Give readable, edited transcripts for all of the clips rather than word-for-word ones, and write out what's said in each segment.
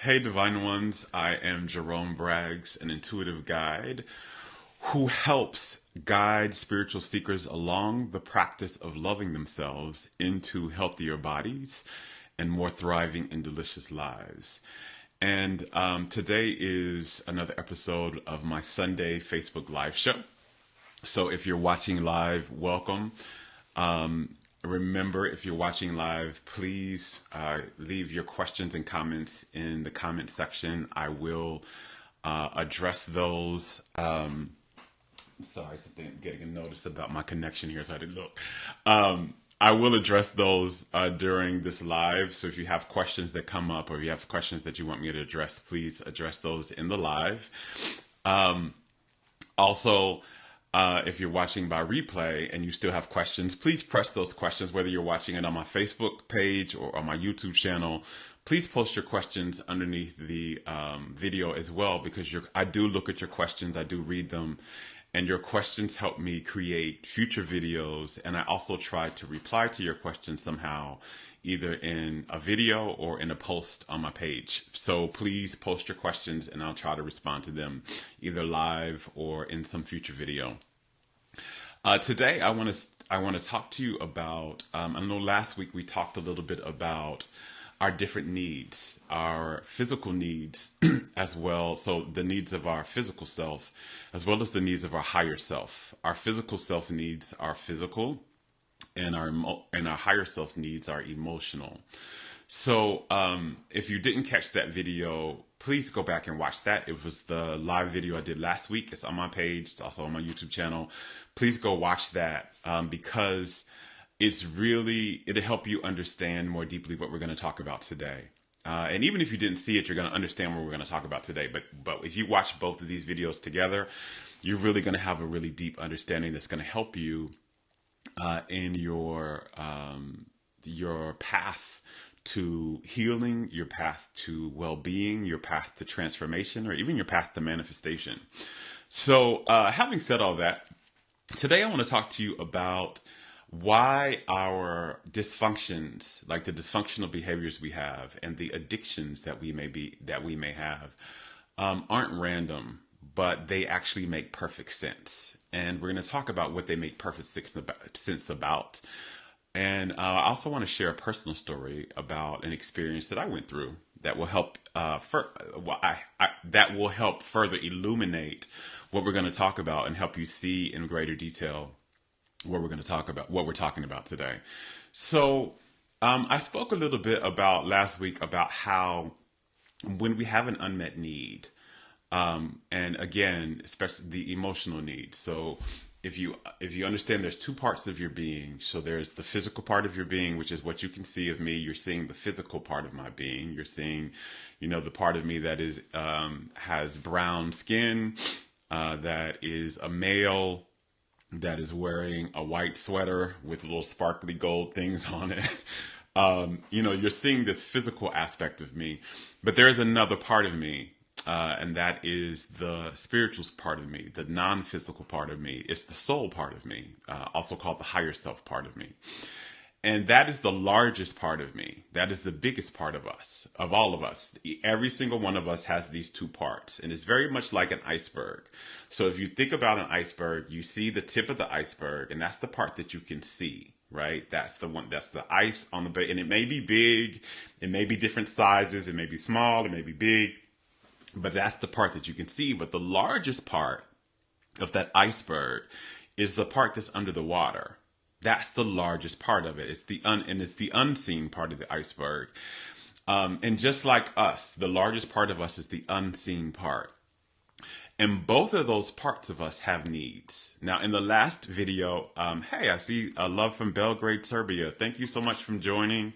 Hey, Divine Ones, I am Jerome Braggs, an intuitive guide who helps guide spiritual seekers along the practice of loving themselves into healthier bodies and more thriving and delicious lives. And today is another episode of my Sunday Facebook Live show. So if you're watching live, welcome. Remember, if you're watching live, please leave your questions and comments in the comment section. I will address those. Sorry, something getting a notice about my connection here, so I didn't look. I will address those during this live. So if you have questions that come up, or if you have questions that you want me to address, please address those in the live. Also, if you're watching by replay and you still have questions, please press those questions, whether you're watching it on my Facebook page or on my YouTube channel. Please post your questions underneath the video as well, because I do look at your questions, I do read them, and your questions help me create future videos. And I also try to reply to your questions somehow, either in a video or in a post on my page. So please post your questions and I'll try to respond to them either live or in some future video. Today I want to talk to you about, I know last week we talked a little bit about our different needs, our physical needs as well. So the needs of our physical self, as well as the needs of our higher self. Our physical self needs are physical, and our higher self needs are emotional. So if you didn't catch that video, please go back and watch that. It was the live video I did last week. It's on my page. It's also on my YouTube channel. Please go watch that because it'll help you understand more deeply what we're going to talk about today. And even if you didn't see it, you're going to understand what we're going to talk about today. But if you watch both of these videos together, you're really going to have a really deep understanding that's going to help you in your path to healing, your path to well-being, your path to transformation, or even your path to manifestation. So having said all that, today I want to talk to you about why our dysfunctions, like the dysfunctional behaviors we have and the addictions that we may have, aren't random, but they actually make perfect sense. And we're going to talk about what they make perfect sense about. And I also want to share a personal story about an experience that I went through that will help that will help further illuminate what we're going to talk about and help you see in greater detail what we're talking about today. So I spoke a little bit about last week about how when we have an unmet need, and again, especially the emotional needs. So if you understand there's two parts of your being. So there's the physical part of your being, which is what you can see of me. You're seeing the physical part of my being. You're seeing, the part of me that is has brown skin, that is a male, that is wearing a white sweater with little sparkly gold things on it. You're seeing this physical aspect of me, but there's another part of me, and that is the spiritual part of me, the non-physical part of me. It's the soul part of me, also called the higher self part of me. And that is the largest part of me. That is the biggest part of us, of all of us. Every single one of us has these two parts. And it's very much like an iceberg. So if you think about an iceberg, you see the tip of the iceberg, and that's the part that you can see, right? That's the ice on the base. And it may be big, it may be different sizes, it may be small, it may be big, but that's the part that you can see. But the largest part of that iceberg is the part that's under the water. That's the largest part of it. It's the unseen part of the iceberg. And just like us, the largest part of us is the unseen part. And both of those parts of us have needs. Now, in the last video, hey, I see love from Belgrade, Serbia. Thank you so much for joining.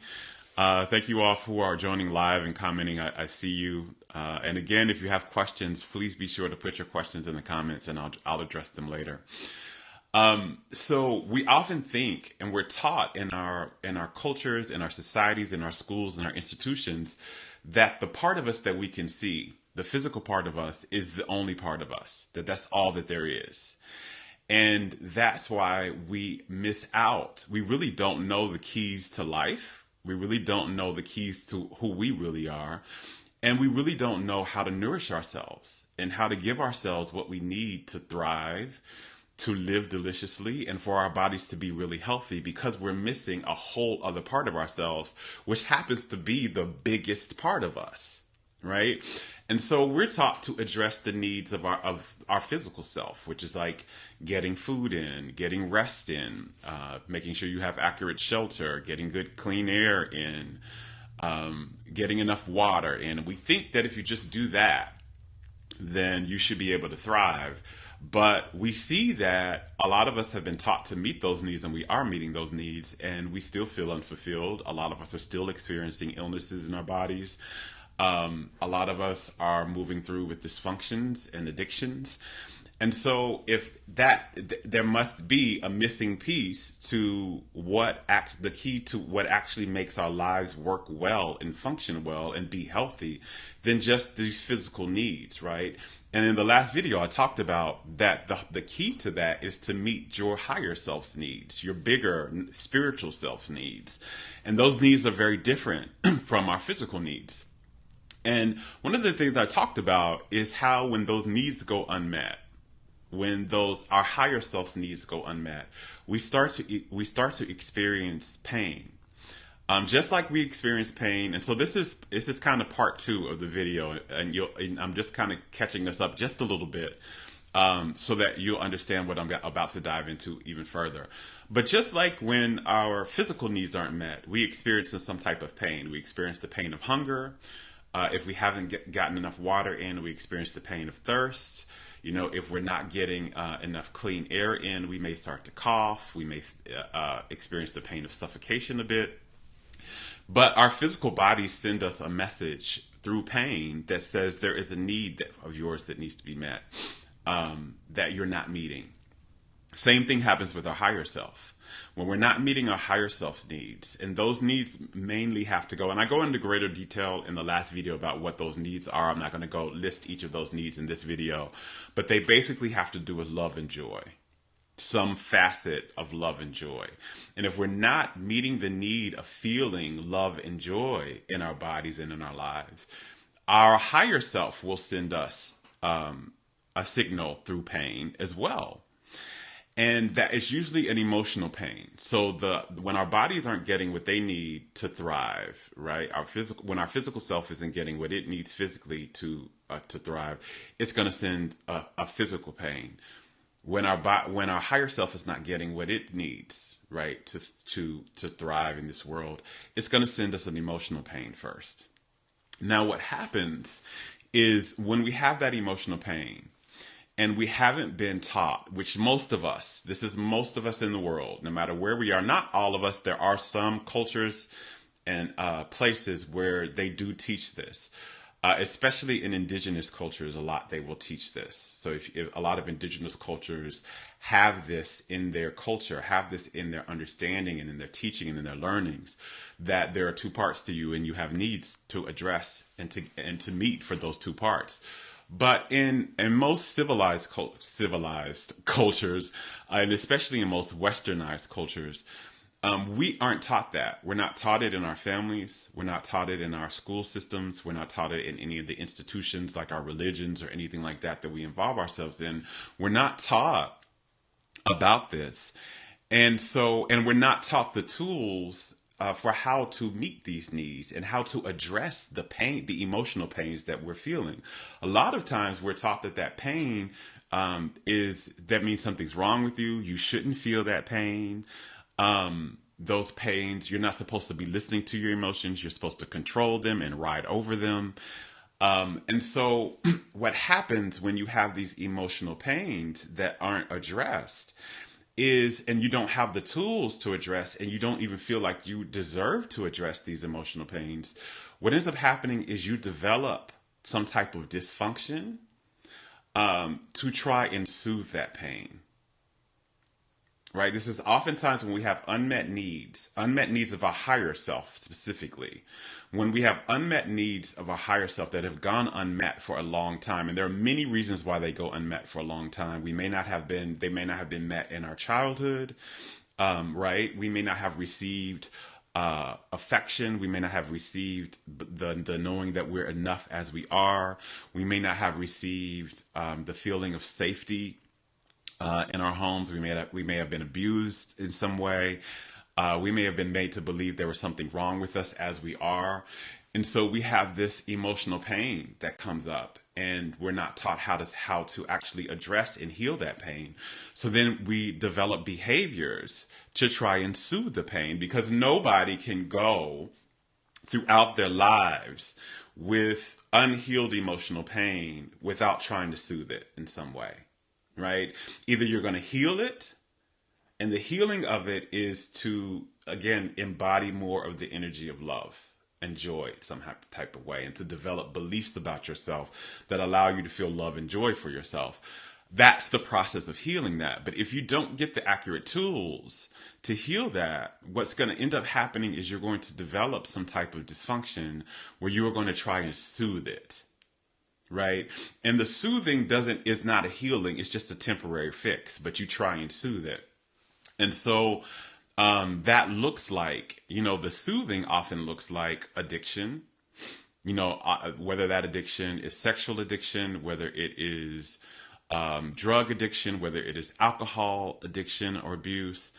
Thank you all who are joining live and commenting. I see you. And again, if you have questions, please be sure to put your questions in the comments and I'll address them later. So we often think, and we're taught in our cultures, in our societies, in our schools, in our institutions, that the part of us that we can see, the physical part of us, is the only part of us, that's all that there is. And that's why we miss out. We really don't know the keys to life. We really don't know the keys to who we really are. And we really don't know how to nourish ourselves and how to give ourselves what we need to thrive, to live deliciously, and for our bodies to be really healthy, because we're missing a whole other part of ourselves, which happens to be the biggest part of us, right? And so we're taught to address the needs of our physical self, which is like getting food in, getting rest in, making sure you have accurate shelter, getting good clean air in, getting enough water in. We think that if you just do that, then you should be able to thrive. But we see that a lot of us have been taught to meet those needs, and we are meeting those needs, and we still feel unfulfilled. A lot of us are still experiencing illnesses in our bodies. A lot of us are moving through with dysfunctions and addictions. And so, if there must be a missing piece to the key to what actually makes our lives work well and function well and be healthy, than just these physical needs, right? And in the last video, I talked about that the key to that is to meet your higher self's needs, your bigger spiritual self's needs. And those needs are very different from our physical needs. And one of the things I talked about is how when those needs go unmet, when our higher self's needs go unmet, we start to experience pain. Just like we experience pain. And so this is kind of part 2 of the video, and I'm just kind of catching us up just a little bit, so that you'll understand what I'm about to dive into even further. But just like when our physical needs aren't met, we experience some type of pain. We experience the pain of hunger. If we haven't gotten enough water in, we experience the pain of thirst. If we're not getting enough clean air in, we may start to cough. We may experience the pain of suffocation a bit. But our physical bodies send us a message through pain that says there is a need of yours that needs to be met, that you're not meeting. Same thing happens with our higher self. When we're not meeting our higher self's needs, and those needs mainly have to go, and I go into greater detail in the last video about what those needs are. I'm not going to go list each of those needs in this video, but they basically have to do with love and joy, some facet of love and joy. And if we're not meeting the need of feeling love and joy in our bodies and in our lives, our higher self will send us a signal through pain as well. And that is usually an emotional pain. So when our bodies aren't getting what they need to thrive, right? When our physical self isn't getting what it needs physically to thrive, it's going to send a physical pain. When our higher self is not getting what it needs, right, to thrive in this world, it's going to send us an emotional pain first. Now, what happens is when we have that emotional pain, and we haven't been taught, which most of us in the world, no matter where we are, not all of us, there are some cultures and places where they do teach this, especially in indigenous cultures, they will teach this. So if a lot of indigenous cultures have this in their culture, have this in their understanding and in their teaching and in their learnings, that there are 2 parts to you and you have needs to address and to meet for those 2 parts. But in most civilized cultures, and especially in most westernized cultures, we aren't taught that. We're not taught it in our families. We're not taught it in our school systems. We're not taught it in any of the institutions like our religions or anything like that we involve ourselves in. We're not taught about this. And we're not taught the tools for how to meet these needs and how to address the pain, the emotional pains that we're feeling. A lot of times we're taught that pain that means something's wrong with you. You shouldn't feel that pain. Those pains, you're not supposed to be listening to your emotions. You're supposed to control them and ride over them. And so what happens when you have these emotional pains that aren't addressed and you don't have the tools to address, and you don't even feel like you deserve to address these emotional pains, what ends up happening is you develop some type of dysfunction to try and soothe that pain. Right? This is oftentimes when we have unmet needs of our higher self specifically. When we have unmet needs of our higher self that have gone unmet for a long time, and there are many reasons why they go unmet for a long time. They may not have been met in our childhood, right? We may not have received affection. We may not have received the knowing that we're enough as we are. We may not have received the feeling of safety in our homes. We may have been abused in some way. We may have been made to believe there was something wrong with us as we are. And so we have this emotional pain that comes up, and we're not taught how to actually address and heal that pain. So then we develop behaviors to try and soothe the pain, because nobody can go throughout their lives with unhealed emotional pain without trying to soothe it in some way, right? Either you're going to heal it, and the healing of it is to, again, embody more of the energy of love and joy in some type of way, and to develop beliefs about yourself that allow you to feel love and joy for yourself. That's the process of healing that. But if you don't get the accurate tools to heal that, what's going to end up happening is you're going to develop some type of dysfunction where you are going to try and soothe it. Right? And the soothing is not a healing, it's just a temporary fix, but you try and soothe it. And so that looks like, the soothing often looks like addiction, whether that addiction is sexual addiction, whether it is drug addiction, whether it is alcohol addiction or abuse,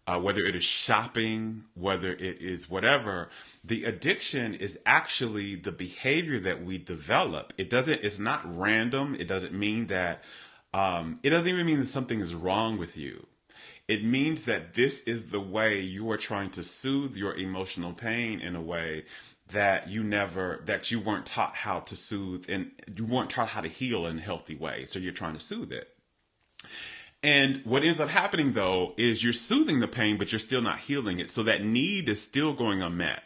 whether it is shopping, whether it is whatever. The addiction is actually the behavior that we develop. It's not random. It doesn't mean that, it doesn't even mean that something is wrong with you. It means that this is the way you are trying to soothe your emotional pain in a way that you weren't taught how to soothe, and you weren't taught how to heal in a healthy way. So you're trying to soothe it. And what ends up happening, though, is you're soothing the pain, but you're still not healing it. So that need is still going unmet.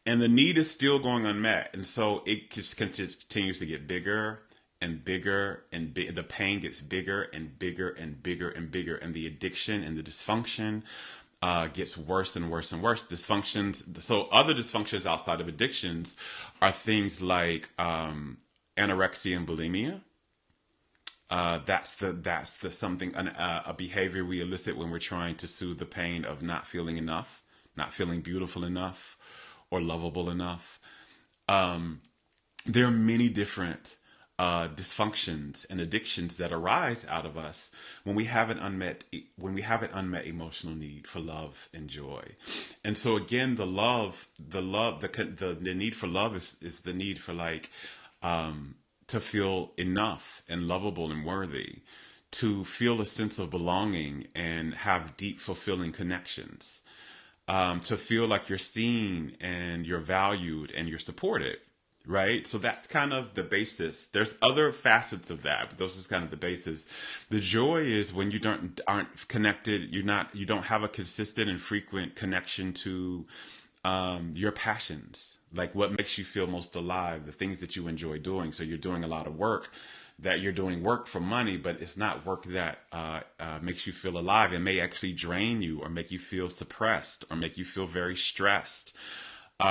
And the need is still going unmet. And so it just continues to get bigger and bigger, and the pain gets bigger and bigger and bigger and bigger, and the addiction and the dysfunction gets worse and worse and worse. Dysfunctions. So other dysfunctions outside of addictions are things like anorexia and bulimia. That's the something a behavior we elicit when we're trying to soothe the pain of not feeling enough, not feeling beautiful enough, or lovable enough. There are many different dysfunctions and addictions that arise out of us when we have an unmet emotional need for love and joy. And so again, the need for love is the need for to feel enough and lovable and worthy, to feel a sense of belonging and have deep, fulfilling connections, to feel like you're seen and you're valued and you're supported. Right? So that's kind of the basis. There's other facets of that, but those is kind of the basis. The joy is when you aren't connected, you don't have a consistent and frequent connection to your passions, like what makes you feel most alive, the things that you enjoy doing. So you're doing a lot of work, that you're doing work for money, but it's not work that makes you feel alive. It may actually drain you or make you feel suppressed or make you feel very stressed.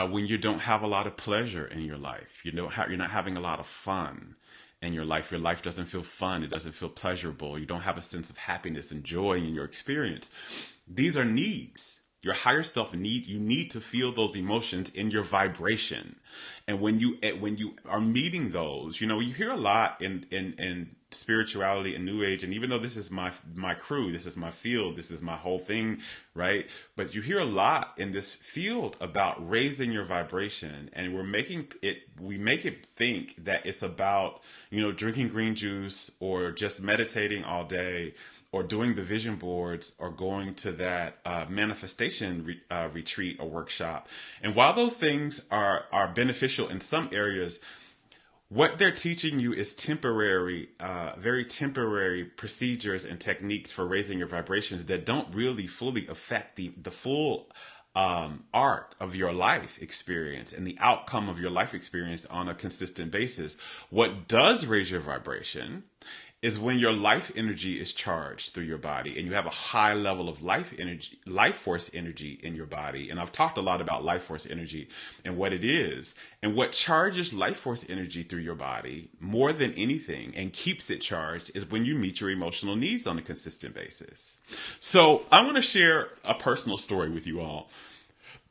When you don't have a lot of pleasure in your life, you're not having a lot of fun in your life doesn't feel fun, it doesn't feel pleasurable, you don't have a sense of happiness and joy in your experience. These are needs. Your higher self you need to feel those emotions in your vibration. And when you are meeting those, you hear a lot in spirituality and New Age, and even though this is my crew, this is my field, this is my whole thing, right? But you hear a lot in this field about raising your vibration, and we make it think that it's about, drinking green juice or just meditating all day, or doing the vision boards, or going to that manifestation retreat or workshop. And while those things are beneficial in some areas, what they're teaching you is temporary, very temporary procedures and techniques for raising your vibrations that don't really fully affect the full arc of your life experience and the outcome of your life experience on a consistent basis. What does raise your vibration is when your life energy is charged through your body and you have a high level of life energy, life force energy in your body. And I've talked a lot about life force energy and what it is. And what charges life force energy through your body more than anything and keeps it charged is when you meet your emotional needs on a consistent basis. So I want to share a personal story with you all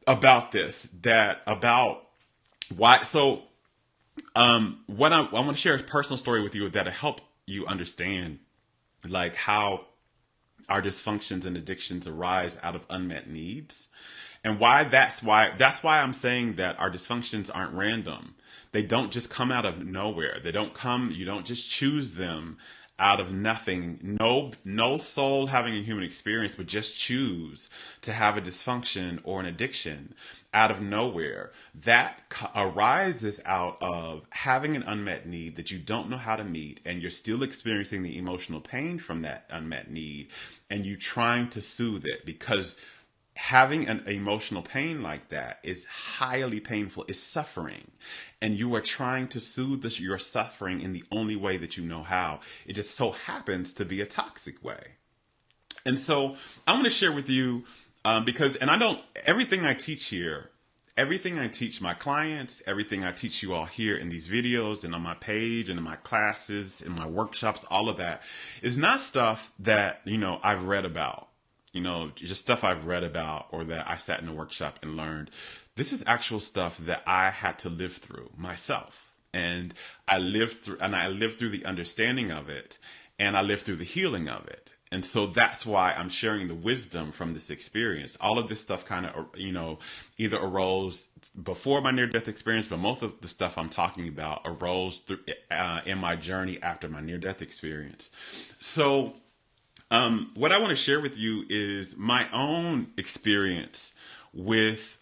about this, about why. So what I want to share a personal story with you that'll help you understand like how our dysfunctions and addictions arise out of unmet needs, and why I'm saying that our dysfunctions aren't random. They don't just come out of nowhere. You don't just choose them out of nothing. No soul having a human experience would just choose to have a dysfunction or an addiction out of nowhere. That arises out of having an unmet need that you don't know how to meet, and you're still experiencing the emotional pain from that unmet need, and you trying to soothe it, because having an emotional pain like that is highly painful, is suffering, and you are trying to soothe your suffering in the only way that you know how. It just so happens to be a toxic way. And so I want to share with you, because, and I don't, everything I teach here, everything I teach my clients, everything I teach you all here in these videos and on my page and in my classes, in my workshops, all of that is not stuff that, I've read about. Just stuff I've read about or that I sat in a workshop and learned. This is actual stuff that I had to live through myself. And I lived through the understanding of it, and I lived through the healing of it. And so that's why I'm sharing the wisdom from this experience. All of this stuff kind of, either arose before my near-death experience, but most of the stuff I'm talking about arose in my journey after my near-death experience. So what I want to share with you is my own experience with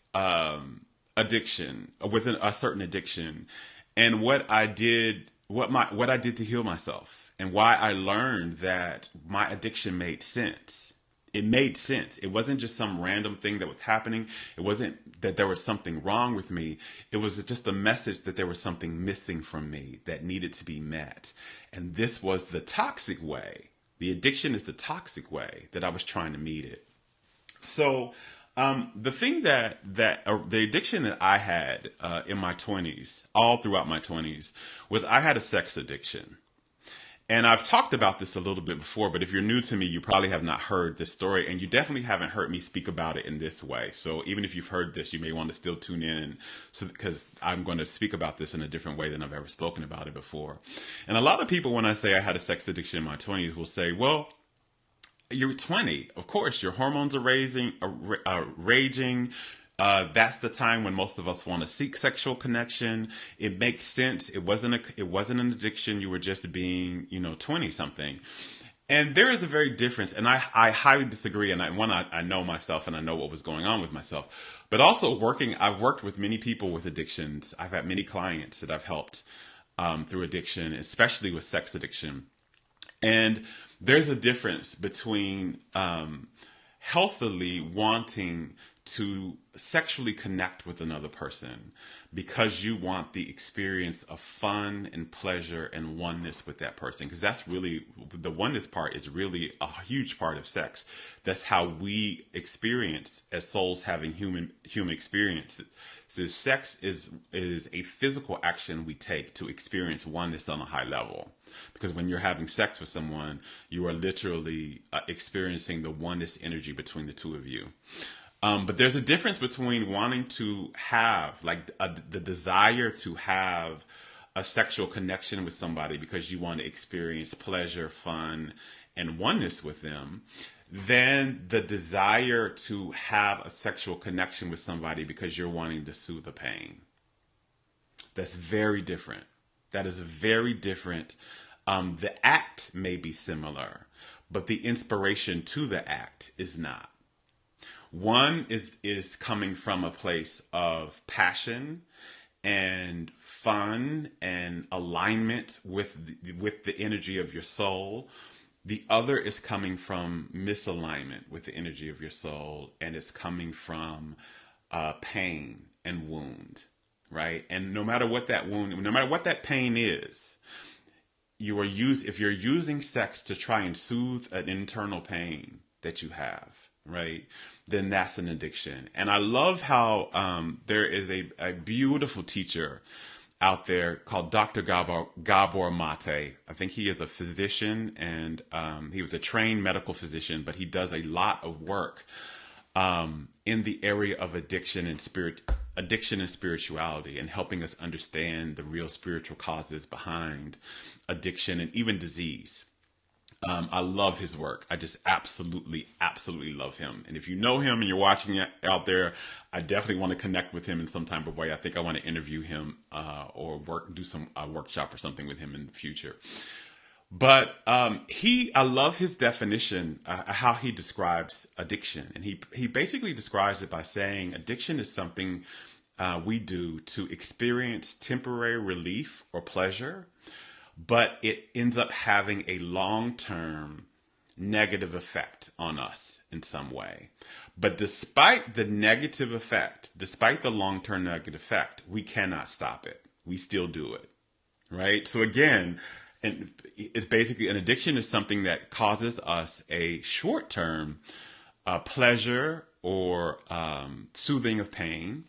addiction, with a certain addiction, and what I did to heal myself, and why I learned that my addiction made sense. It made sense. It wasn't just some random thing that was happening. It wasn't that there was something wrong with me. It was just a message that there was something missing from me that needed to be met. And this was the toxic way. The addiction is the toxic way that I was trying to meet it. So the thing the addiction that I had in my 20s, all throughout my 20s, was I had a sex addiction. And I've talked about this a little bit before, but if you're new to me, you probably have not heard this story, and you definitely haven't heard me speak about it in this way. So even if you've heard this, you may want to still tune in, because I'm going to speak about this in a different way than I've ever spoken about it before. And a lot of people, when I say I had a sex addiction in my 20s, will say, well, you're 20. Of course, your hormones are raging. That's the time when most of us want to seek sexual connection. It makes sense. It wasn't an addiction. You were just being, 20 something. And there is a very difference. And I highly disagree. And I know myself, and I know what was going on with myself, but also I've worked with many people with addictions. I've had many clients that I've helped, through addiction, especially with sex addiction. And there's a difference between, healthily wanting to sexually connect with another person because you want the experience of fun and pleasure and oneness with that person. Because that's really, the oneness part is really a huge part of sex. That's how we experience as souls having human experiences. So sex is a physical action we take to experience oneness on a high level. Because when you're having sex with someone, you are literally experiencing the oneness energy between the two of you. But there's a difference between wanting to have, the desire to have a sexual connection with somebody because you want to experience pleasure, fun, and oneness with them, than the desire to have a sexual connection with somebody because you're wanting to soothe the pain. That's very different. That is very different. The act may be similar, but the inspiration to the act is not. One is coming from a place of passion and fun and alignment with the energy of your soul. The other is coming from misalignment with the energy of your soul, and it's coming from pain and wound, right? And no matter what that pain is, if you're using sex to try and soothe an internal pain that you have, right, then that's an addiction. And I love how there is a beautiful teacher out there called Dr. Gabor Mate. I think he is a physician, and he was a trained medical physician, but he does a lot of work in the area of addiction and spirituality, and helping us understand the real spiritual causes behind addiction and even disease. I love his work. I just absolutely, absolutely love him. And if you know him and you're watching it out there, I definitely want to connect with him in some type of way. I think I want to interview him or do some workshop or something with him in the future. But I love his definition, how he describes addiction. And he basically describes it by saying addiction is something we do to experience temporary relief or pleasure, but it ends up having a long-term negative effect on us in some way. But despite the negative effect, despite the long-term negative effect, we cannot stop it. We still do it, right? So again, and it's basically an addiction is something that causes us a short-term pleasure or soothing of pain,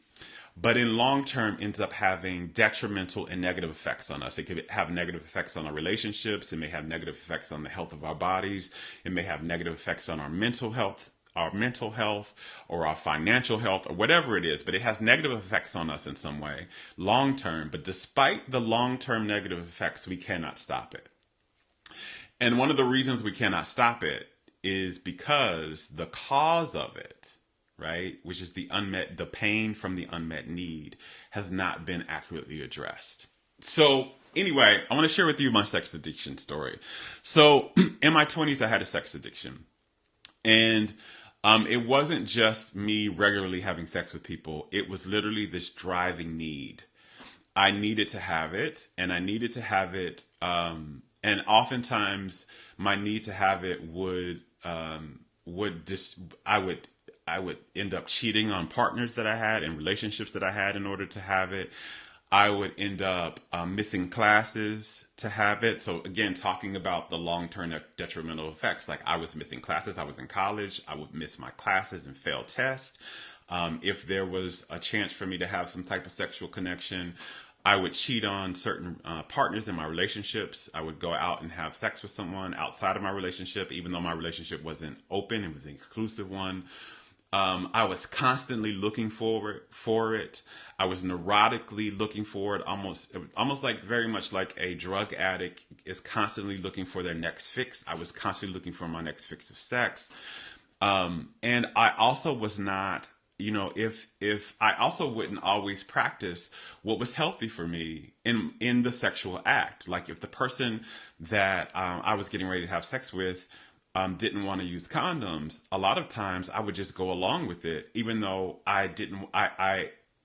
but in long term ends up having detrimental and negative effects on us. It could have negative effects on our relationships. It may have negative effects on the health of our bodies. It may have negative effects on our mental health, or our financial health, or whatever it is. But it has negative effects on us in some way, long term. But despite the long term negative effects, we cannot stop it. And one of the reasons we cannot stop it is because the cause of it, right, which is the pain from the unmet need, has not been accurately addressed. So anyway, I want to share with you my sex addiction story. So in my 20s, I had a sex addiction. And it wasn't just me regularly having sex with people. It was literally this driving need. I needed to have it, and I needed to have it. And oftentimes my need to have it I would end up cheating on partners that I had and relationships that I had in order to have it. I would end up missing classes to have it. So again, talking about the long-term detrimental effects, like I was missing classes. I was in college. I would miss my classes and fail tests. If there was a chance for me to have some type of sexual connection, I would cheat on certain partners in my relationships. I would go out and have sex with someone outside of my relationship, even though my relationship wasn't open. It was an exclusive one. I was constantly looking for it. I was neurotically looking for it, almost like very much like a drug addict is constantly looking for their next fix. I was constantly looking for my next fix of sex. And I also was not, if I also wouldn't always practice what was healthy for me in the sexual act. Like if the person that I was getting ready to have sex with didn't want to use condoms, a lot of times I would just go along with it, even though I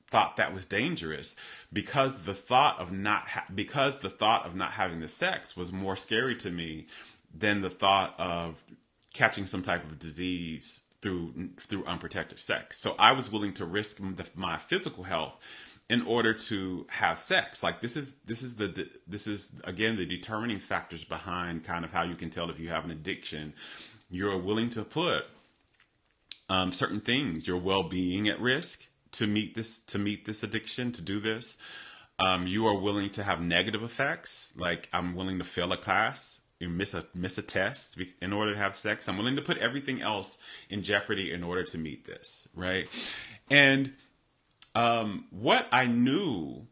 thought that was dangerous, because the thought of not having the sex was more scary to me than the thought of catching some type of disease through unprotected sex. So I was willing to risk my physical health in order to have sex. Like this is again the determining factors behind kind of how you can tell if you have an addiction. You're willing to put certain things, your well-being at risk to meet this addiction, to do this. You are willing to have negative effects, like I'm willing to fail a class, you miss a test in order to have sex. I'm willing to put everything else in jeopardy in order to meet this, right? And what I knew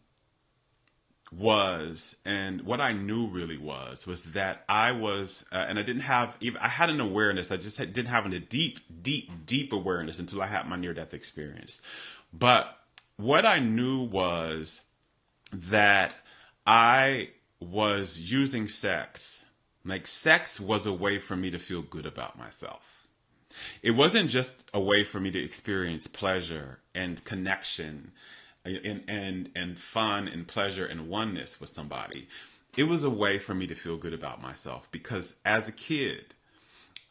really was that I was, and I had an awareness. I just didn't have a deep awareness until I had my near-death experience. But what I knew was that I was using sex. Like sex was a way for me to feel good about myself. It wasn't just a way for me to experience pleasure and connection and fun and pleasure and oneness with somebody. It was a way for me to feel good about myself, because as a kid,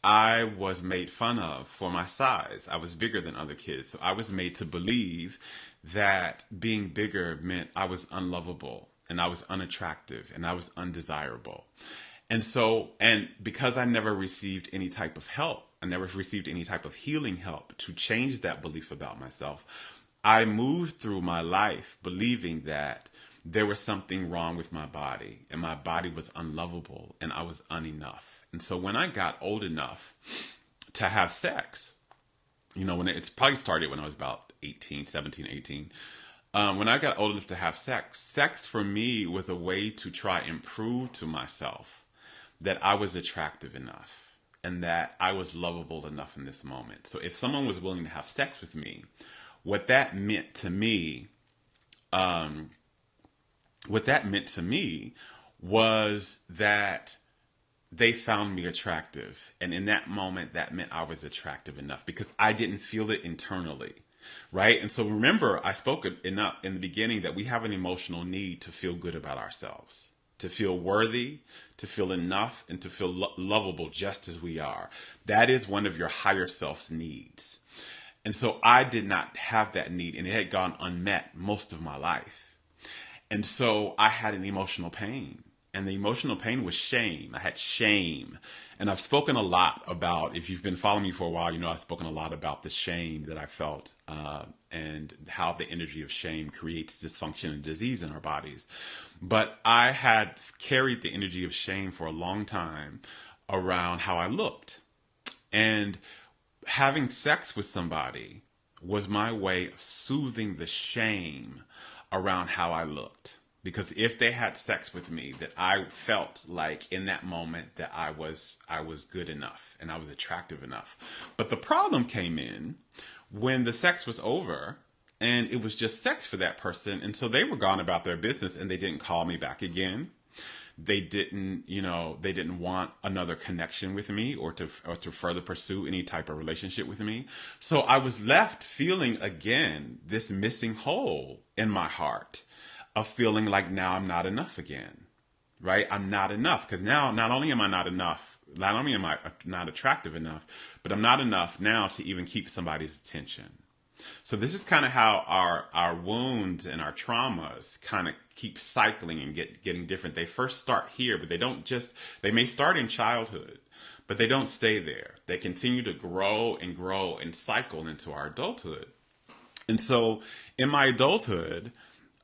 I was made fun of for my size. I was bigger than other kids. So I was made to believe that being bigger meant I was unlovable and I was unattractive and I was undesirable. And because I never received any type of help, I never received any type of healing help to change that belief about myself, I moved through my life believing that there was something wrong with my body and my body was unlovable and I was unenough. And so when I got old enough to have sex, when it's probably started when I was about 18, 17, 18. When I got old enough to have sex for me was a way to try and prove to myself that I was attractive enough and that I was lovable enough in this moment. So if someone was willing to have sex with me, what that meant to me, was that they found me attractive. And in that moment, that meant I was attractive enough because I didn't feel it internally. Right. And so remember, I spoke in the beginning that we have an emotional need to feel good about ourselves, to feel worthy, to feel enough, and to feel lovable just as we are. That is one of your higher self's needs. And so I did not have that need, and it had gone unmet most of my life. And so I had an emotional pain. And the emotional pain was shame. I had shame. And I've spoken a lot about, if you've been following me for a while, I've spoken a lot about the shame that I felt and how the energy of shame creates dysfunction and disease in our bodies. But I had carried the energy of shame for a long time around how I looked. And having sex with somebody was my way of soothing the shame around how I looked. Because if they had sex with me, that I felt like in that moment that I was good enough and I was attractive enough. But the problem came in when the sex was over and it was just sex for that person. And so they were gone about their business and they didn't call me back again. They didn't want another connection with me or to further pursue any type of relationship with me. So I was left feeling again this missing hole in my heart of feeling like now I'm not enough again, right? I'm not enough because now not only am I not enough, not only am I not attractive enough, but I'm not enough now to even keep somebody's attention. So this is kind of how our wounds and our traumas kind of keep cycling and getting different. They first start here, but they may start in childhood, but they don't stay there. They continue to grow and cycle into our adulthood. And so in my adulthood,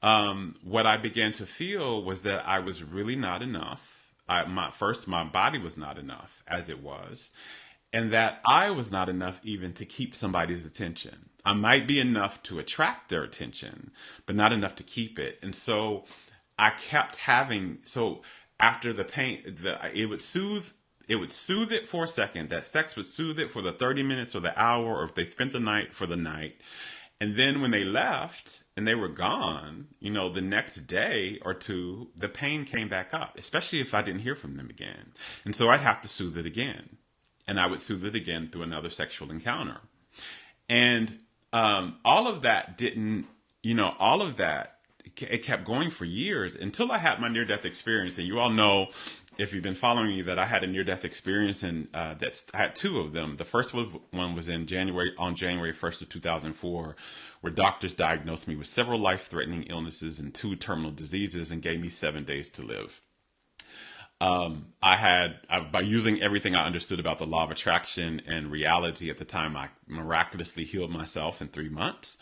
what I began to feel was that I was really not enough. My body was not enough as it was, and that I was not enough even to keep somebody's attention. I might be enough to attract their attention, but not enough to keep it. And so I kept after the pain, it would soothe it for a second. That sex would soothe it for the 30 minutes or the hour, or if they spent the night, for the night. And then when they left and they were gone, the next day or two, the pain came back up, especially if I didn't hear from them again. And so I'd have to soothe it again. And I would soothe it again through another sexual encounter. And all of that, it kept going for years until I had my near-death experience. And you all know, if you've been following me, that I had a near-death experience, and I had two of them. The first one was on January 1st of 2004, where doctors diagnosed me with several life-threatening illnesses and 2 terminal diseases and gave me 7 days to live. By using everything I understood about the law of attraction and reality at the time, I miraculously healed myself in 3 months.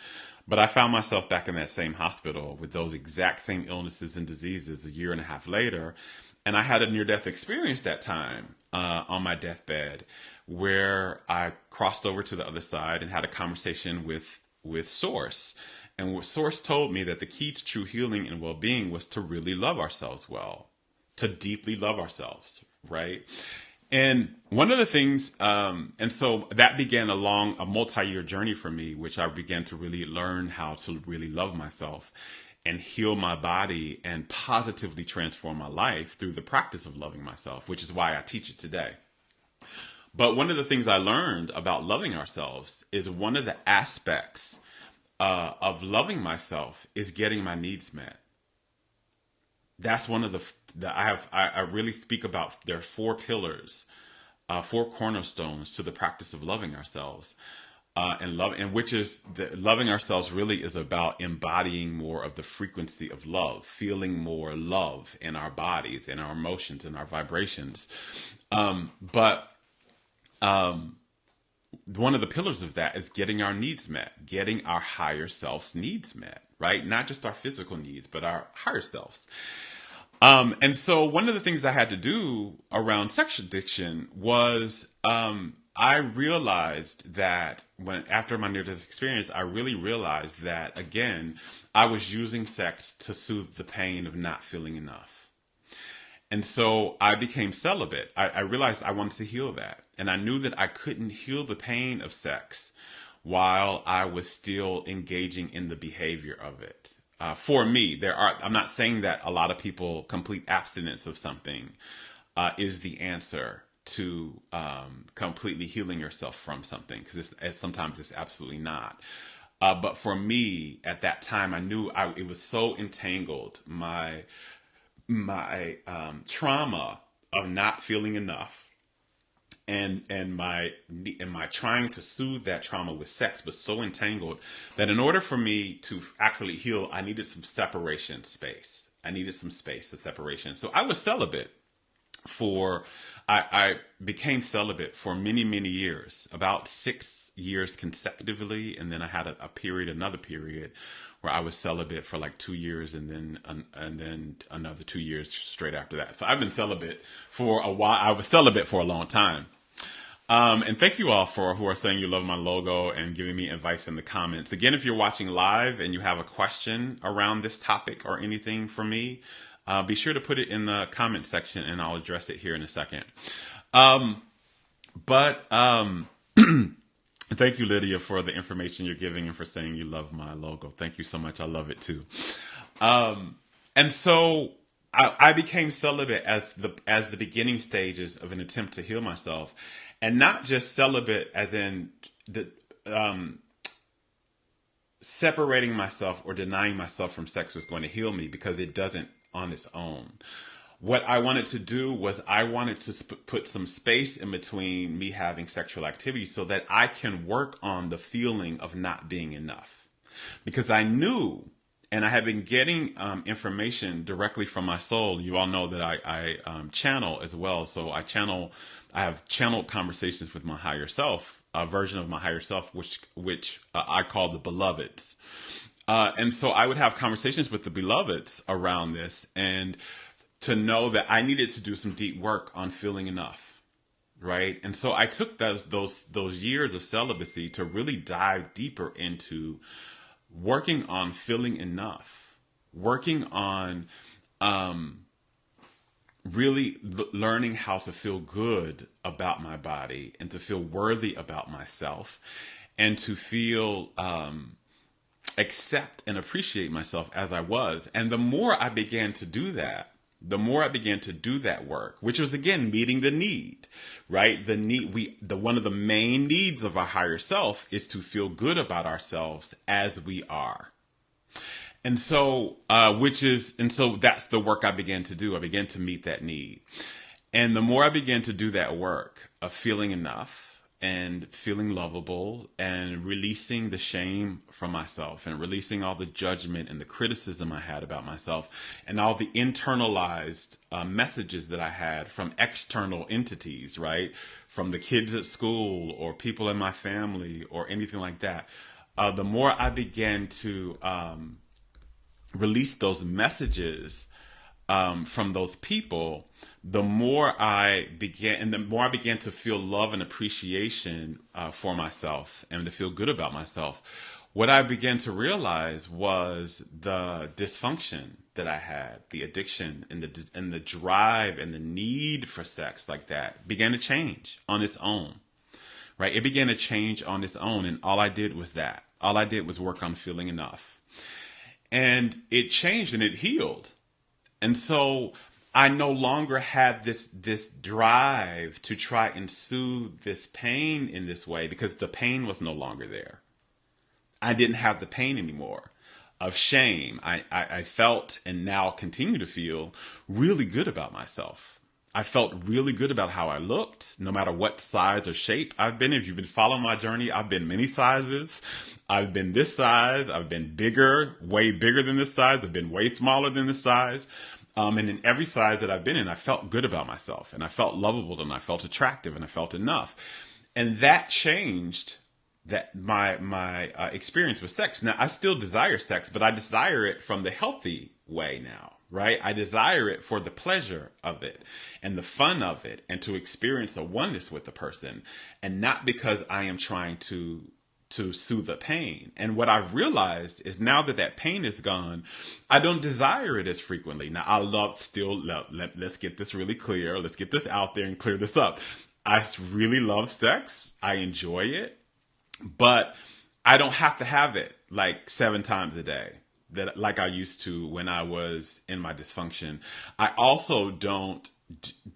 But I found myself back in that same hospital with those exact same illnesses and diseases a year and a half later. And I had a near-death experience that time on my deathbed, where I crossed over to the other side and had a conversation with Source. And what Source told me that the key to true healing and well-being was to really love ourselves well, to deeply love ourselves, right? And one of the things, and so that began a multi-year journey for me, which I began to really learn how to really love myself and heal my body and positively transform my life through the practice of loving myself, which is why I teach it today. But one of the things I learned about loving ourselves is one of the aspects of loving myself is getting my needs met. That's one of I really speak about. There are 4 pillars, 4 cornerstones to the practice of loving ourselves. and which is loving ourselves really is about embodying more of the frequency of love, feeling more love in our bodies, in our emotions, in our vibrations. But one of the pillars of that is getting our needs met, getting our higher self's needs met, right? Not just our physical needs, but our higher selves. And so one of the things I had to do around sex addiction was I realized that after my near-death experience, I really realized that, again, I was using sex to soothe the pain of not feeling enough. And so I became celibate. I realized I wanted to heal that. And I knew that I couldn't heal the pain of sex while I was still engaging in the behavior of it. For me, I'm not saying that a lot of people, complete abstinence of something is the answer to completely healing yourself from something, because sometimes it's absolutely not. But for me, at that time, I knew it was so entangled. My trauma of not feeling enough and my trying to soothe that trauma with sex was so entangled that in order for me to actually heal, I needed some separation space. I needed some space of separation. So I was celibate I became celibate for many, many years, about 6 years consecutively. And then I had another period where I was celibate for like 2 years and then another 2 years straight after that. So I've been celibate for a while. I was celibate for a long time. And thank you all who are saying you love my logo and giving me advice in the comments. Again, if you're watching live and you have a question around this topic or anything for me, be sure to put it in the comment section and I'll address it here in a second. Thank you, Lydia, for the information you're giving and for saying you love my logo. Thank you so much. I love it too. And so I became celibate as the beginning stages of an attempt to heal myself, and not just celibate as in separating myself or denying myself from sex was going to heal me, because it doesn't on its own. What I wanted to do was I wanted to put some space in between me having sexual activity so that I can work on the feeling of not being enough. Because I knew, and I had been getting information directly from my soul. You all know that I channel as well. So I have channeled conversations with my higher self, a version of my higher self, which I call the beloveds. And so I would have conversations with the beloveds around this, and to know that I needed to do some deep work on feeling enough, right? And so I took those years of celibacy to really dive deeper into working on feeling enough, working on really learning how to feel good about my body and to feel worthy about myself and to feel accept and appreciate myself as I was. And the more I began to do that, work, which was again meeting the need, right? One of the main needs of our higher self is to feel good about ourselves as we are. And so, that's the work I began to do. I began to meet that need. And the more I began to do that work of feeling enough and feeling lovable and releasing the shame from myself and releasing all the judgment and the criticism I had about myself and all the internalized messages that I had from external entities, right? From the kids at school or people in my family or anything like that. The more I began to release those messages from those people, the more I began to feel love and appreciation for myself and to feel good about myself. What I began to realize was the dysfunction that I had, the addiction and the drive and the need for sex like that began to change on its own, right? It began to change on its own, and all I did was that. All I did was work on feeling enough. And it changed and it healed. And so I no longer had this drive to try and soothe this pain in this way, because the pain was no longer there. I didn't have the pain anymore of shame. I felt and now continue to feel really good about myself. I felt really good about how I looked, no matter what size or shape I've been. If you've been following my journey, I've been many sizes. I've been this size. I've been bigger, way bigger than this size. I've been way smaller than this size. And in every size that I've been in, I felt good about myself, and I felt lovable, and I felt attractive, and I felt enough. And that changed that my experience with sex. Now, I still desire sex, but I desire it from the healthy way now, right? I desire it for the pleasure of it and the fun of it, and to experience a oneness with the person, and not because I am trying to soothe the pain. And what I've realized is, now that that pain is gone, I don't desire it as frequently. Now, I let's get this really clear. Let's get this out there and clear this up. I really love sex. I enjoy it, but I don't have to have it like 7 times a day that like I used to when I was in my dysfunction. I also don't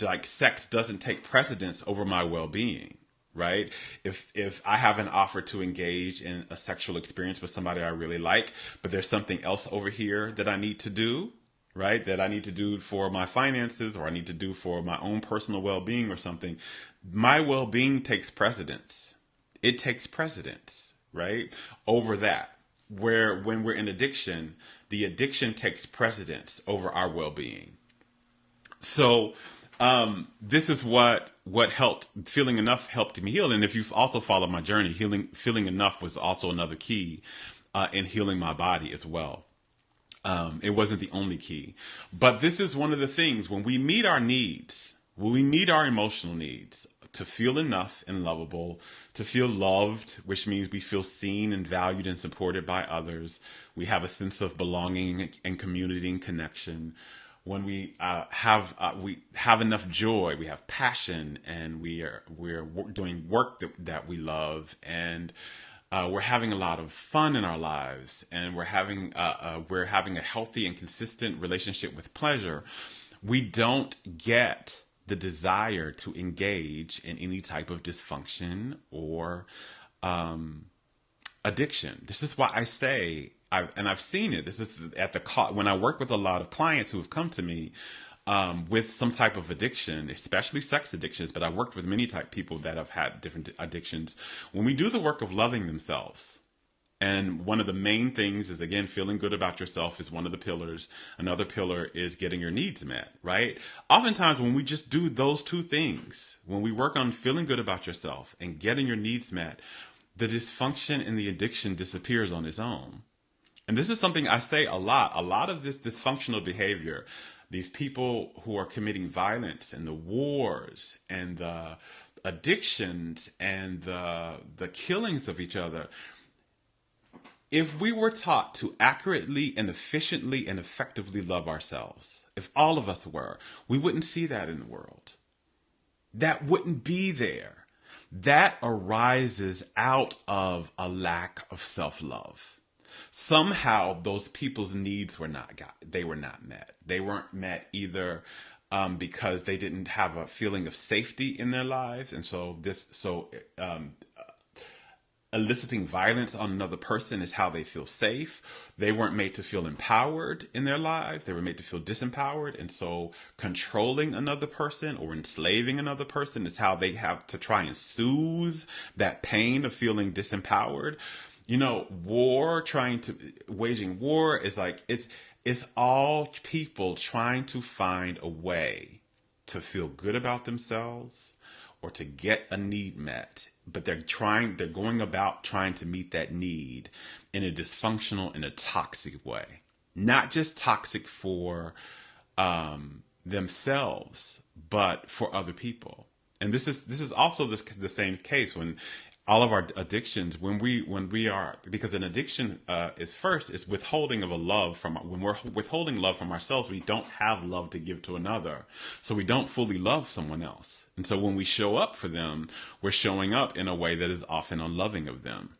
like, sex doesn't take precedence over my well-being, right? If I have an offer to engage in a sexual experience with somebody I really like, but there's something else over here that I need to do, right? That I need to do for my finances, or I need to do for my own personal well-being or something. My well-being takes precedence. It takes precedence, right? Over that. Where when we're in addiction, the addiction takes precedence over our well-being. So this is what helped. Feeling enough helped me heal. And if you've also followed my journey, feeling enough was also another key in healing my body as well. It wasn't the only key, but this is one of the things: when we meet our needs, when we meet our emotional needs, to feel enough and lovable, to feel loved, which means we feel seen and valued and supported by others. We have a sense of belonging and community and connection. When we have enough joy, we have passion, and we're doing work that we love, and we're having a lot of fun in our lives, and we're having a healthy and consistent relationship with pleasure. We don't get the desire to engage in any type of dysfunction or addiction. This is why I say, I've seen it. This is when I work with a lot of clients who have come to me with some type of addiction, especially sex addictions, but I worked with many type people that have had different addictions. When we do the work of loving themselves, and one of the main things is, again, feeling good about yourself is one of the pillars. Another pillar is getting your needs met, right? Oftentimes when we just do those two things, when we work on feeling good about yourself and getting your needs met, the dysfunction and the addiction disappears on its own. And this is something I say a lot. A lot of this dysfunctional behavior, these people who are committing violence and the wars and the addictions and the killings of each other, if we were taught to accurately and efficiently and effectively love ourselves, if all of us were, we wouldn't see that in the world. That wouldn't be there. That arises out of a lack of self-love. Somehow those people's needs were not met. They weren't met either because they didn't have a feeling of safety in their lives, and so eliciting violence on another person is how they feel safe. They weren't made to feel empowered in their lives. They were made to feel disempowered. And so controlling another person or enslaving another person is how they have to try and soothe that pain of feeling disempowered. You know, waging war is like, it's all people trying to find a way to feel good about themselves or to get a need met. But they're going about trying to meet that need in a dysfunctional and a toxic way. Not just toxic for themselves, but for other people. And this is also the same case when all of our addictions, when we are, because an addiction is withholding of a love from, when we're withholding love from ourselves, we don't have love to give to another. So we don't fully love someone else. And so when we show up for them, we're showing up in a way that is often unloving of them.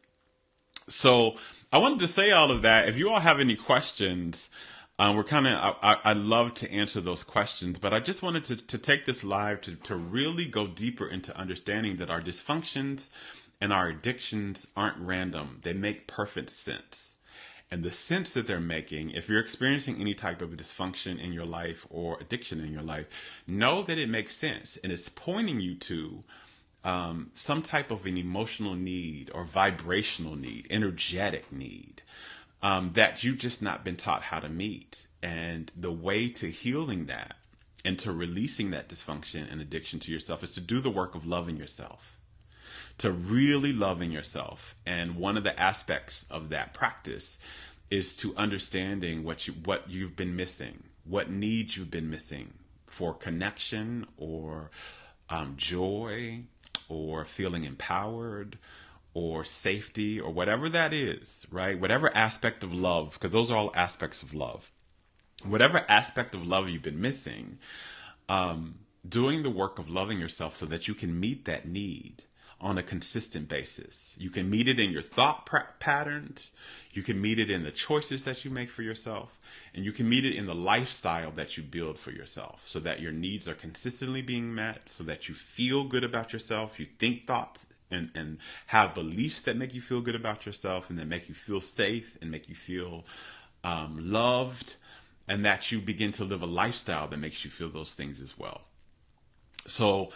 So I wanted to say all of that. If you all have any questions, I'd love to answer those questions, but I just wanted to take this live to really go deeper into understanding that our dysfunctions and our addictions aren't random. They make perfect sense. and the sense that they're making, if you're experiencing any type of dysfunction in your life or addiction in your life, know that it makes sense and it's pointing you to some type of an emotional need or vibrational need, energetic need that you've just not been taught how to meet. And the way to healing that and to releasing that dysfunction and addiction to yourself is to do the work of loving yourself, to really loving yourself. And one of the aspects of that practice is to understanding what you've been missing, what needs you've been missing for connection or joy or feeling empowered or safety or whatever that is, right? Whatever aspect of love, because those are all aspects of love. Whatever aspect of love you've been missing, doing the work of loving yourself so that you can meet that need on a consistent basis. You can meet it in your thought patterns. You can meet it in the choices that you make for yourself. And you can meet it in the lifestyle that you build for yourself so that your needs are consistently being met, so that you feel good about yourself. You think thoughts and have beliefs that make you feel good about yourself and that make you feel safe and make you feel loved, and that you begin to live a lifestyle that makes you feel those things as well. So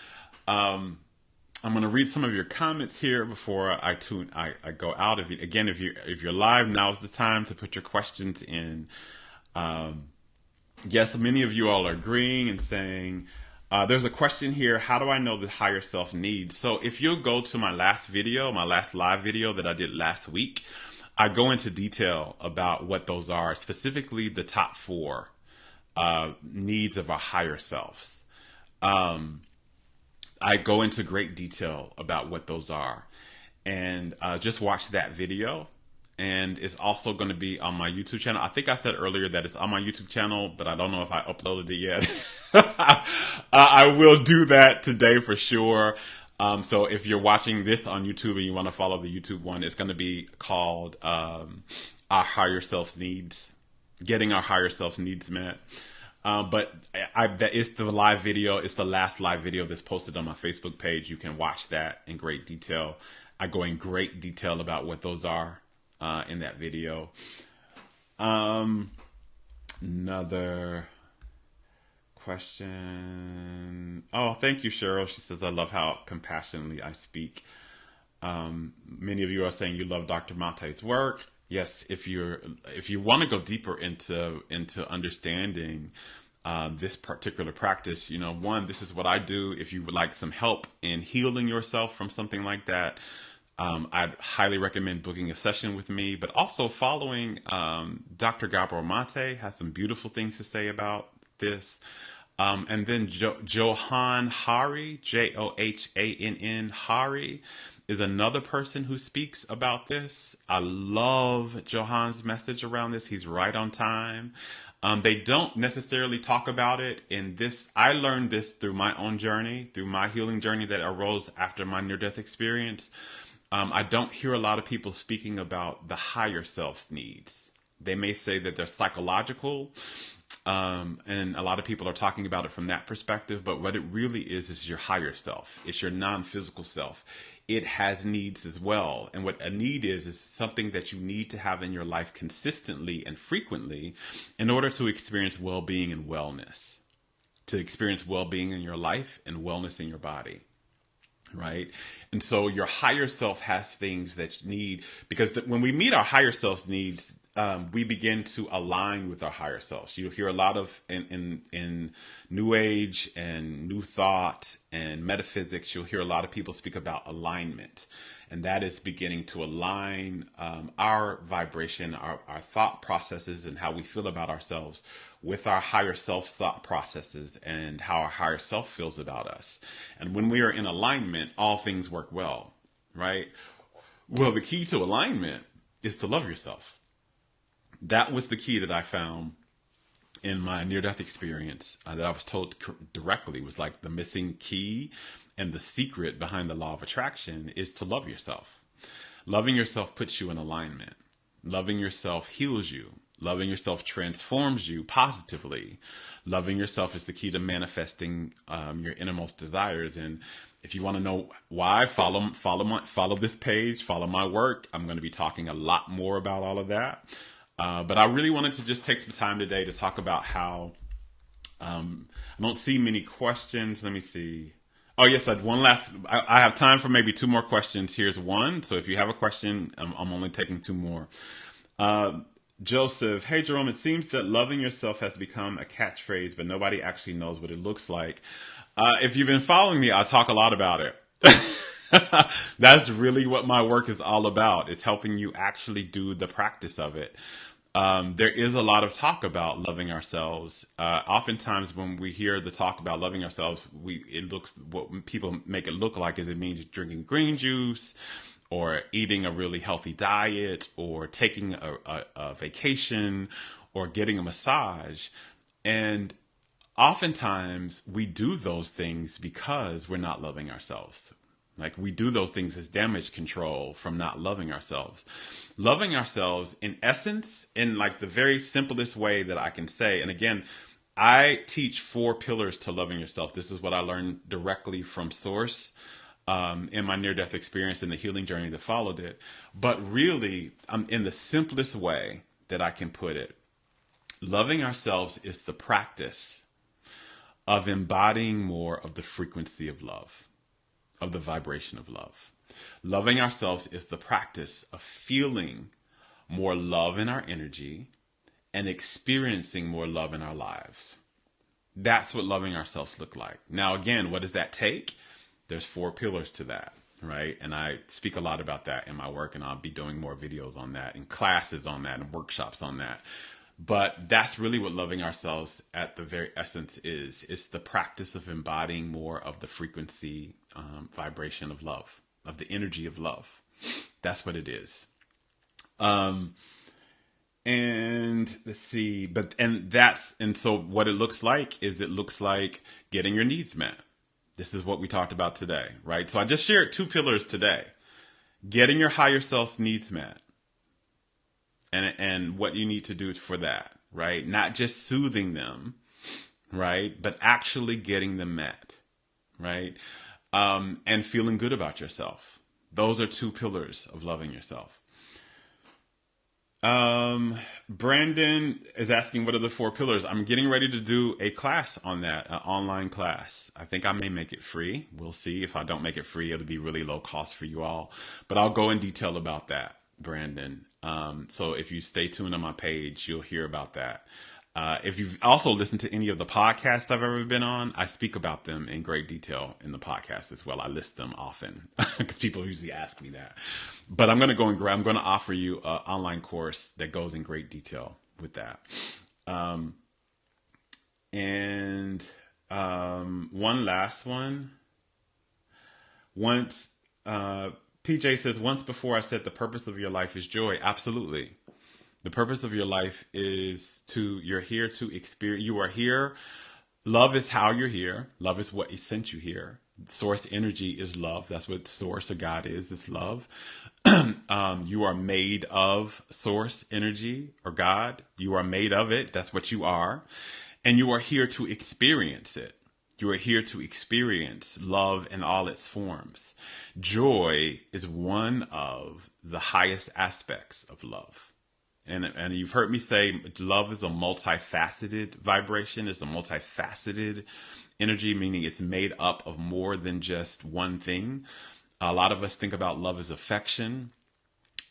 I'm going to read some of your comments here before I go out. If you're live, now's the time to put your questions in. Yes, many of you all are agreeing and saying, there's a question here. How do I know the higher self needs? So if you'll go to my last live video that I did last week, I go into detail about what those are, specifically the top 4 needs of our higher selves. I go into great detail about what those are, and just watch that video. And it's also going to be on my YouTube channel. I think I said earlier that it's on my YouTube channel, but I don't know if I uploaded it yet. I will do that today for sure. So if you're watching this on YouTube and you want to follow the YouTube one, it's going to be called Our Higher Self Needs, Getting Our Higher Self Needs Met. But it's the live video. It's the last live video that's posted on my Facebook page. You can watch that in great detail. I go in great detail about what those are in that video. Another question. Oh, thank you, Cheryl. She says, I love how compassionately I speak. Many of you are saying you love Dr. Mate's work. Yes, if you want to go deeper into understanding this particular practice, one, this is what I do. If you would like some help in healing yourself from something like that, I'd highly recommend booking a session with me, but also following Dr. Gabor Mate has some beautiful things to say about this. And then Johann Hari, Johannn Hari, is another person who speaks about this. I love Johann's message around this. He's right on time. They don't necessarily talk about it in this. I learned this through my own journey, through my healing journey that arose after my near-death experience. I don't hear a lot of people speaking about the higher self's needs. They may say that they're psychological, and a lot of people are talking about it from that perspective, but what it really is your higher self. It's your non-physical self. It has needs as well. And what a need is something that you need to have in your life consistently and frequently in order to experience well-being and wellness, to experience well-being in your life and wellness in your body. Right. And so your higher self has things that you need, because when we meet our higher self's needs, we begin to align with our higher selves. You hear a lot of in New Age and New Thought and metaphysics, you'll hear a lot of people speak about alignment. And that is beginning to align our vibration, our thought processes, and how we feel about ourselves with our higher self's thought processes and how our higher self feels about us. And when we are in alignment, all things work well, right? Well, the key to alignment is to love yourself. That was the key that I found in my near-death experience that I was told directly was like the missing key, and the secret behind the law of attraction is to love yourself. Loving yourself puts you in alignment. Loving yourself heals you. Loving yourself transforms you positively. Loving yourself is the key to manifesting your innermost desires. And if you want to know why, follow this page, follow my work. I'm going to be talking a lot more about all of that. But I really wanted to just take some time today to talk about how I don't see many questions. Let me see. Oh, yes, I had one last. I have time for maybe two more questions. Here's one. So if you have a question, I'm only taking two more. Uh, Joseph, hey Jerome, it seems that loving yourself has become a catchphrase, but nobody actually knows what it looks like. If you've been following me, I talk a lot about it. That's really what my work is all about, is helping you actually do the practice of it. There is a lot of talk about loving ourselves. Oftentimes, when we hear the talk about loving ourselves, it looks, what people make it look like is it means drinking green juice, or eating a really healthy diet, or taking a vacation, or getting a massage. And oftentimes, we do those things because we're not loving ourselves. Like, we do those things as damage control from not loving ourselves. Loving ourselves, in essence, in like the very simplest way that I can say, and again, I teach 4 pillars to loving yourself. This is what I learned directly from Source, in my near-death experience and the healing journey that followed it. But really, in the simplest way that I can put it, loving ourselves is the practice of embodying more of the frequency of love, of the vibration of love. Loving ourselves is the practice of feeling more love in our energy and experiencing more love in our lives. That's what loving ourselves look like. Now, again, what does that take? There's 4 pillars to that, right? And I speak a lot about that in my work, and I'll be doing more videos on that and classes on that and workshops on that. But that's really what loving ourselves at the very essence is. It's the practice of embodying more of the frequency, vibration of love, of the energy of love. That's what it is. And let's see, and so what it looks like is, it looks like getting your needs met. This is what we talked about today, right? So I just shared 2 pillars today. Getting your higher self's needs met, and what you need to do for that, right? Not just soothing them, right? But actually getting them met, right? And feeling good about yourself. Those are 2 pillars of loving yourself. Brandon is asking, what are the 4 pillars? I'm getting ready to do a class on that, an online class. I think I may make it free. We'll see. If I don't make it free, it'll be really low cost for you all. But I'll go in detail about that, Brandon. So if you stay tuned on my page, you'll hear about that. If you've also listened to any of the podcasts I've ever been on, I speak about them in great detail in the podcast as well. I list them often because people usually ask me that. But I'm going to offer you an online course that goes in great detail with that. One last one. PJ says, once before I said the purpose of your life is joy. Absolutely. The purpose of your life is you're here to experience, you are here. Love is how you're here. Love is what sent you here. Source energy is love. That's what Source or God is. It's love. You are made of Source energy or God. You are made of it. That's what you are. And you are here to experience it. You are here to experience love in all its forms. Joy is one of the highest aspects of love. And you've heard me say love is a multifaceted vibration. It's a multifaceted energy, meaning it's made up of more than just one thing. A lot of us think about love as affection,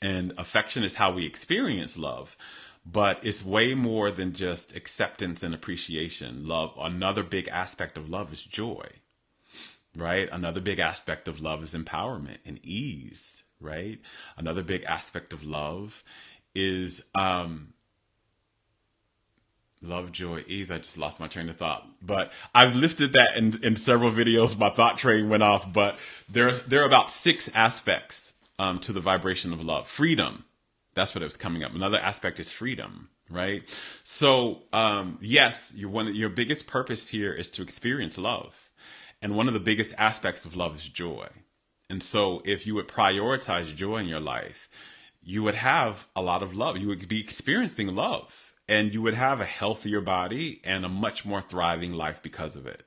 and affection is how we experience love. But it's way more than just acceptance and appreciation. Love, another big aspect of love is joy, right? Another big aspect of love is empowerment and ease, right? Another big aspect of love is love, joy, ease. I just lost my train of thought, but I've lifted that in several videos. My thought train went off, but there are about 6 aspects to the vibration of love. Freedom, that's what it was coming up. Another aspect is freedom, right? So yes, your biggest purpose here is to experience love, and one of the biggest aspects of love is joy. And so if you would prioritize joy in your life, you would have a lot of love. You would be experiencing love, and you would have a healthier body and a much more thriving life because of it.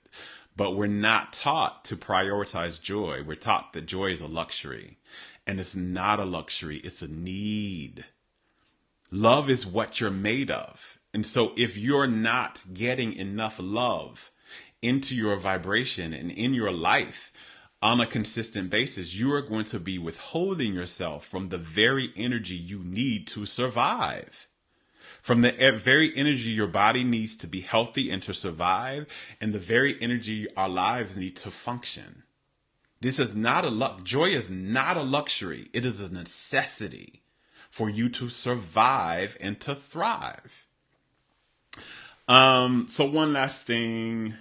But we're not taught to prioritize joy. We're taught that joy is a luxury, and it's not a luxury. It's a need. Love is what you're made of. And so if you're not getting enough love into your vibration and in your life on a consistent basis, you are going to be withholding yourself from the very energy you need to survive. From the very energy your body needs to be healthy and to survive, and the very energy our lives need to function. This is not joy is not a luxury. It is a necessity for you to survive and to thrive. So one last thing,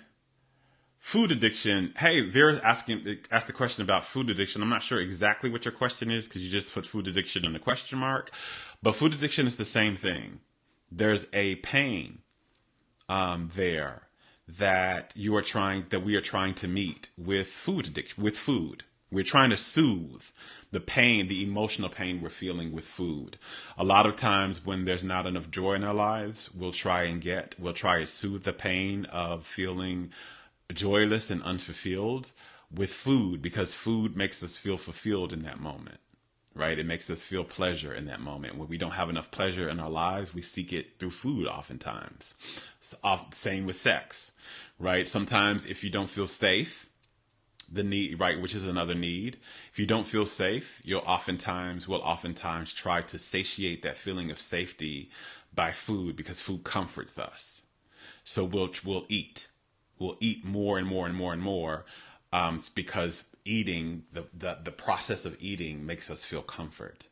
food addiction. Hey, Vera's asked a question about food addiction. I'm not sure exactly what your question is because you just put food addiction in a question mark, but food addiction is the same thing. There's a pain there that we are trying to meet with food addiction, with food. We're trying to soothe the pain, the emotional pain we're feeling with food. A lot of times when there's not enough joy in our lives, we'll try to soothe the pain of feeling joyless and unfulfilled with food, because food makes us feel fulfilled in that moment. Right? It makes us feel pleasure in that moment. When we don't have enough pleasure in our lives, we seek it through food oftentimes. Same with sex, right? Sometimes if you don't feel safe, the need, right, which is another need. If you don't feel safe, will oftentimes try to satiate that feeling of safety by food, because food comforts us. So we'll eat. We'll eat more and more and more and more, because eating, the process of eating makes us feel comfort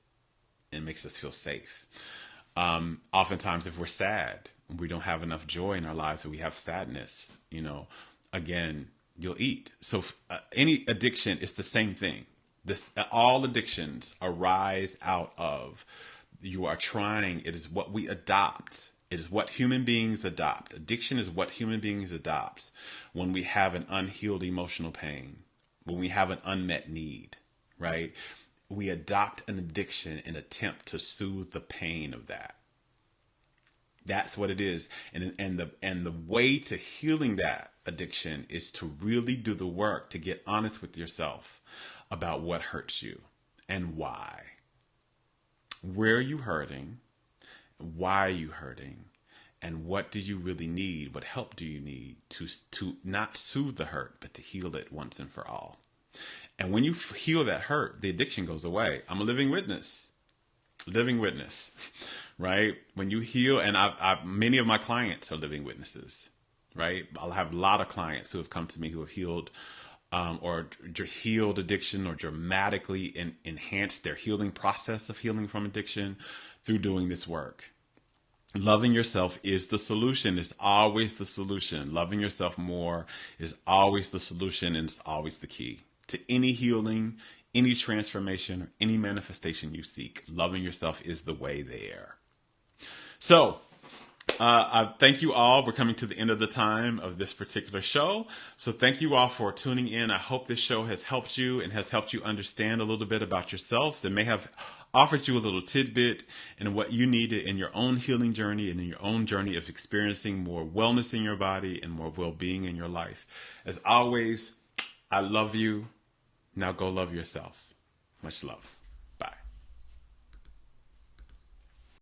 and makes us feel safe. Oftentimes if we're sad, we don't have enough joy in our lives, and we have sadness, again, you'll eat. So any addiction is the same thing. All addictions arise out of you are trying. It is what we adopt. It is what human beings adopt. Addiction is what human beings adopt when we have an unhealed emotional pain, when we have an unmet need, right? We adopt an addiction in an attempt to soothe the pain of that. That's what it is. And the way to healing that addiction is to really do the work, to get honest with yourself about what hurts you and why. Where are you hurting? Why are you hurting? And what do you really need? What help do you need to not soothe the hurt, but to heal it once and for all? And when you heal that hurt, the addiction goes away. I'm a living witness, right? When you heal, and many of my clients are living witnesses, right? I'll have a lot of clients who have come to me who have healed or healed addiction, or dramatically enhanced their healing process of healing from addiction through doing this work. Loving yourself is the solution. It's always the solution. Loving yourself more is always the solution, and it's always the key to any healing, any transformation, or any manifestation you seek. Loving yourself is the way there. So, I thank you all. We're coming to the end of the time of this particular show. So thank you all for tuning in. I hope this show has helped you and has helped you understand a little bit about yourselves, and may have offered you a little tidbit in what you needed in your own healing journey and in your own journey of experiencing more wellness in your body and more well-being in your life. As always, I love you. Now go love yourself. Much love.